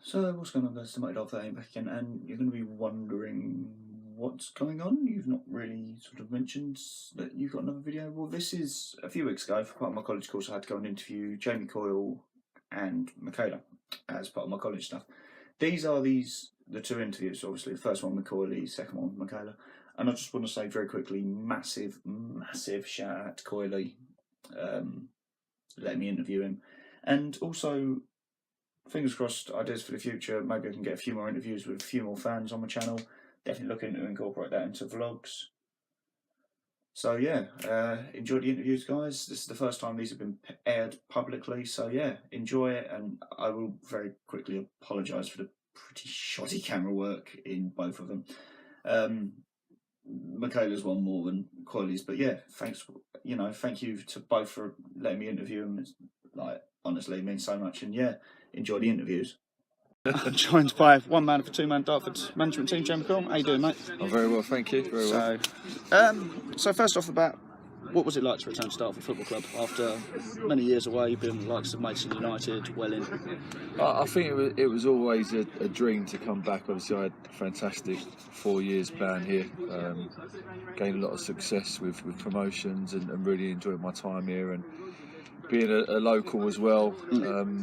So what's going on, guys? TMD13 back again, and you're going to be wondering what's going on. You've not really sort of mentioned that you've got another video. Well, this is a few weeks ago. For part of my college course, I had to go and interview Jamie Coyle and Michaela as part of my college stuff. These are the two interviews. Obviously, the first one with Coyle, the second one with Michaela. And I just want to say very quickly, massive shout out to Coyle, letting me interview him, and also, fingers crossed, ideas for the future. Maybe I can get a few more interviews with a few more fans on my channel. Definitely looking to incorporate that into vlogs. So yeah, enjoy the interviews, guys. This is the first time these have been aired publicly. So yeah, enjoy it. And I will very quickly apologise for the pretty shoddy camera work in both of them. Michaela's one more than Coyley's, but yeah, thanks. Thank you to both for letting me interview them. It's, honestly, it means so much. And yeah, enjoy the interviews. I'm joined by one man of a two-man Dartford management team, Jamie Coyle. How you doing, mate? I'm very well, thank you. Very well. So first off the bat, what was it like to return to Dartford Football Club after many years away? You've been with the likes of Mason United, Welling. I think it was always a dream to come back. Obviously, I had a fantastic 4 years plan here. Gained a lot of success with promotions and really enjoyed my time here. And being a local as well,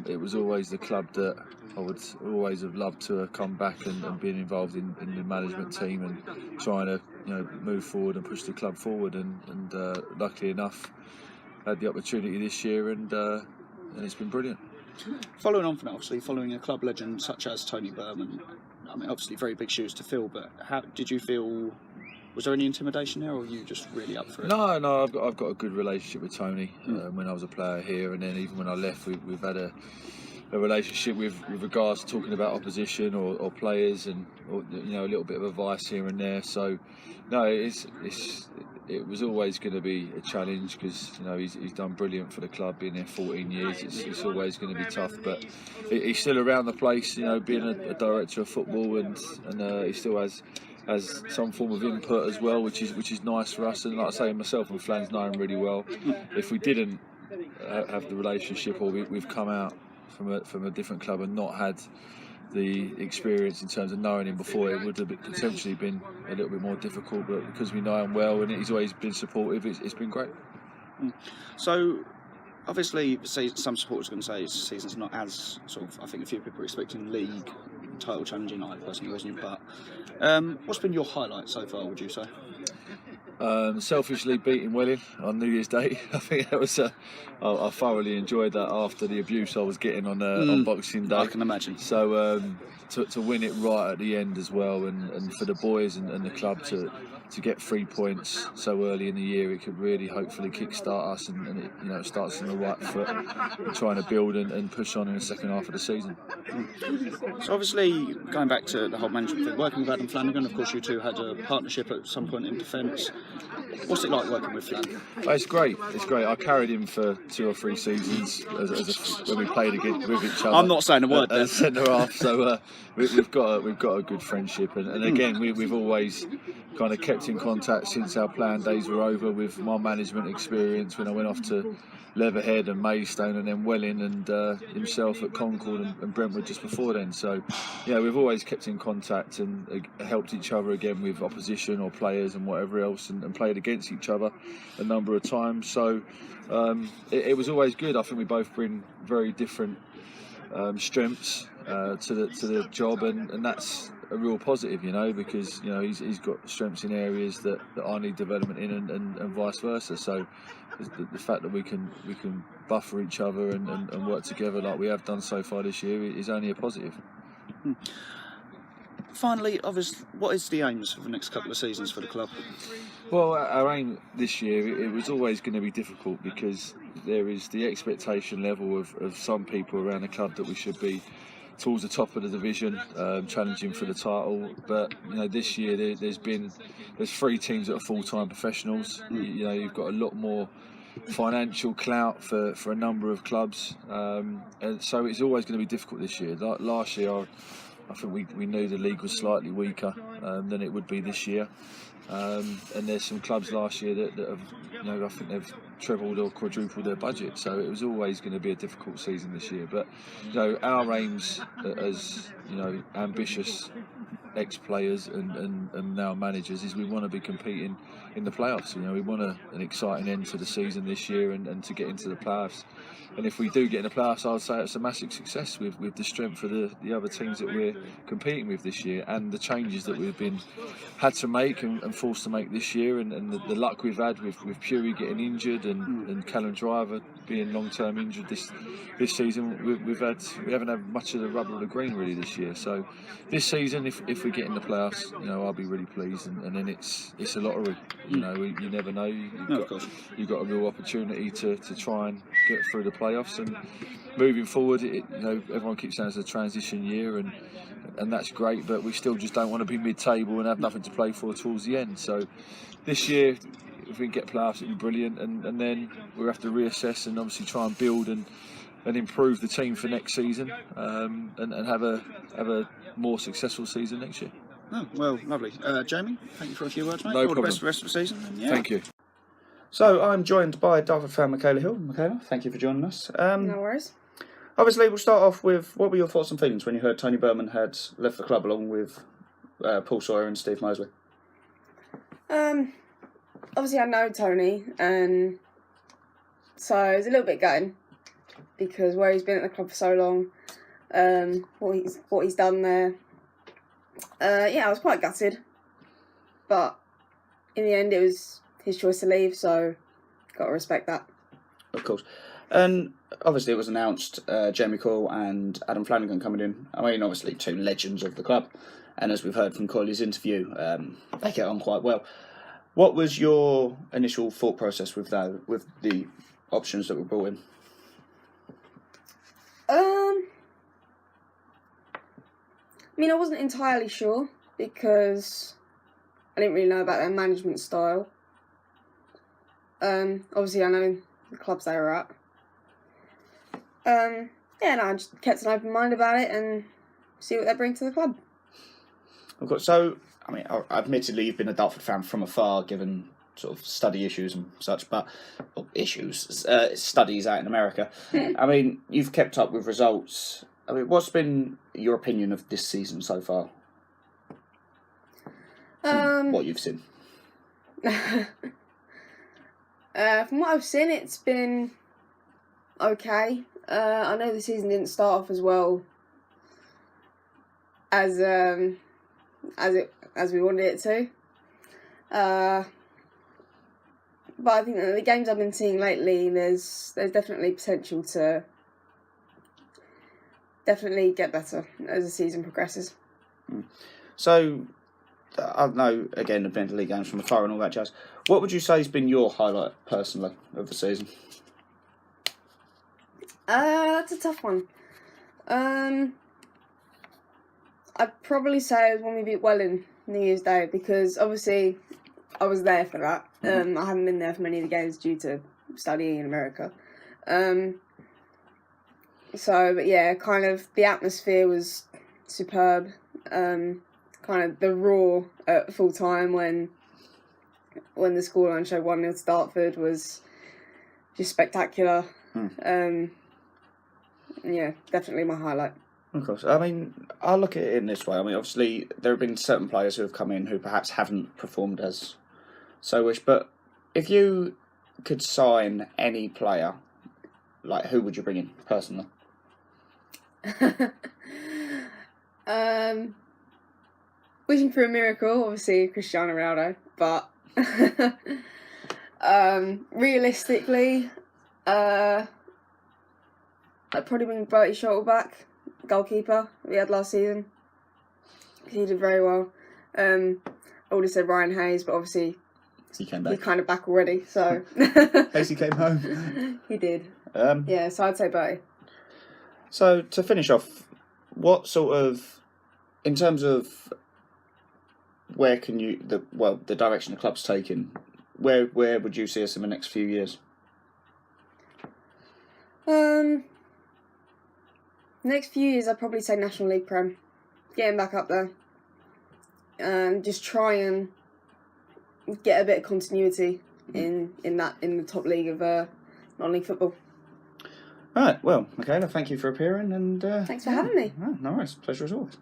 it was always the club that I would always have loved to have come back and been involved in the management team and trying to move forward and push the club forward. And luckily enough, had the opportunity this year, and it's been brilliant. Following on from that, obviously, following a club legend such as Tony Berman, I mean, obviously very big shoes to fill, but how did you feel? Was there any intimidation there, or were you just really up for it? No, I've got a good relationship with Tony when I was a player here, and then even when I left, we've had a relationship with regards to talking about opposition or players, and a little bit of advice here and there. So no, it was always going to be a challenge because he's done brilliant for the club, being there 14 years. It's always going to be tough, but he's still around the place, being a director of football, and he still has some form of input as well, which is nice for us. And like I say, myself and Flans know him really well. If we didn't have the relationship, or we've come out from a different club and not had the experience in terms of knowing him before, it would have potentially been a little bit more difficult. But because we know him well and he's always been supportive, it's been great. So obviously, some supporters are going to say this season's not as sort of, I think a few people are expecting league title challenging. I personally wasn't, but what's been your highlight so far, would you say? Selfishly beating Welling on New Year's Day. I think that was I thoroughly enjoyed that after the abuse I was getting on Boxing Day. I can imagine. So to win it right at the end as well, and for the boys and the club to get 3 points so early in the year, it could really hopefully kickstart us, and it starts on the right foot, and trying to build and push on in the second half of the season. So obviously, going back to the whole management thing, working with Adam Flanagan, of course you two had a partnership at some point in defence. What's it like working with Flan? It's great. It's great. I carried him for 2 or 3 seasons when we played with each other. I'm not saying a word there. Centre half. So we've got a good friendship, and again we've always kind of kept in contact since our plan days were over. With my management experience when I went off to Leatherhead and Maidstone, and then Welling, and himself at Concord and Brentwood just before then. So yeah, we've always kept in contact and helped each other again with opposition or players and whatever else, and played against each other a number of times. So it was always good. I think we both bring very different strengths to the job, and that's a real positive, because he's got strengths in areas that I need development in, and vice versa. So the fact that we can buffer each other and work together like we have done so far this year is only a positive. Finally, obviously, what is the aims for the next couple of seasons for the club? Well, our aim this year, it was always going to be difficult because there is the expectation level of some people around the club that we should be towards the top of the division, challenging for the title. But this year there's 3 teams that are full-time professionals. You've got a lot more financial clout for a number of clubs, and so it's always going to be difficult this year. Like last year, I think we knew the league was slightly weaker than it would be this year. And there's some clubs last year that have, I think they've trebled or quadrupled their budget. So it was always going to be a difficult season this year. But our aims as ambitious ex-players and now managers is we want to be competing in the playoffs. We want an exciting end to the season this year and to get into the playoffs. And if we do get in the playoffs, I'd say it's a massive success with the strength of the other teams that we're competing with this year and the changes that we've had to make and forced to make this year, and the luck we've had with Puri getting injured and Callum Driver being long-term injured this season. We haven't had much of the rubber of the green really this year. So this season, if we get in the playoffs, I'll be really pleased. And then it's a lottery. You never know. You've got a real opportunity to try and get through the playoffs. And moving forward, everyone keeps saying it's a transition year, and that's great. But we still just don't want to be mid-table and have nothing to play for towards the end. So this year, if we can get playoffs, it'd be brilliant. And then we'll have to reassess and obviously try and build and improve the team for next season, and have a more successful season next year. Oh, well, lovely. Jamie, thank you for a few words, mate. No All problem. the best for the rest of the season. And Thank you. So I'm joined by Dartford fan Michaela Hill. Michaela, thank you for joining us. No worries. Obviously, we'll start off with, what were your thoughts and feelings when you heard Tony Berman had left the club along with Paul Sawyer and Steve Mosley? Obviously I know Tony, and so it was a little bit gutting because where he's been at the club for so long, what he's done there. I was quite gutted, but in the end it was his choice to leave, so got to respect that. Of course. And obviously it was announced Jamie Coyle and Adam Flanagan coming in. I mean, obviously two legends of the club, and as we've heard from Coyley's interview, they get on quite well. What was your initial thought process with the options that were brought in? I mean, I wasn't entirely sure because I didn't really know about their management style. Obviously I know the clubs they were at. I just kept an open mind about it and see what they bring to the club. Of course. So, I mean, admittedly, you've been a Dartford fan from afar, given sort of study issues and such, studies out in America. I mean, you've kept up with results. I mean, what's been your opinion of this season so far? What you've seen? From what I've seen, it's been okay. I know the season didn't start off as well as we wanted it to. But I think that the games I've been seeing lately, there's definitely potential to definitely get better as the season progresses. So, I know, again, the been to league games from afar and all that jazz. What would you say has been your highlight, personally, of the season? That's a tough one. I'd probably say it was when we beat Welling New Year's Day, because obviously I was there for that. I haven't been there for many of the games due to studying in America. But yeah, kind of the atmosphere was superb. Kind of the roar at full time when the scoreline showed 1-0 to Dartford was just spectacular. Yeah, definitely my highlight. Of course. I mean, I look at it in this way. I mean, obviously, there have been certain players who have come in who perhaps haven't performed as so wish, but if you could sign any player, like, who would you bring in, personally? Wishing for a miracle, obviously Cristiano Ronaldo, but realistically, I'd probably bring Bertie Shelton back, goalkeeper we had last season. He did very well. I would have said Ryan Hayes, but obviously he came back. He's kind of back already, so. Hayes, he came home. He did. Yeah, so I'd say Bertie. So to finish off, what sort of, in terms of where can you the direction the club's taking, where would you see us in the next few years? Next few years, I'd probably say National League Prem. get him back up there, and just try and get a bit of continuity in the top league of non-league football. Right, well, Michaela, thank you for appearing, and Thanks for having me. No worries, pleasure as always.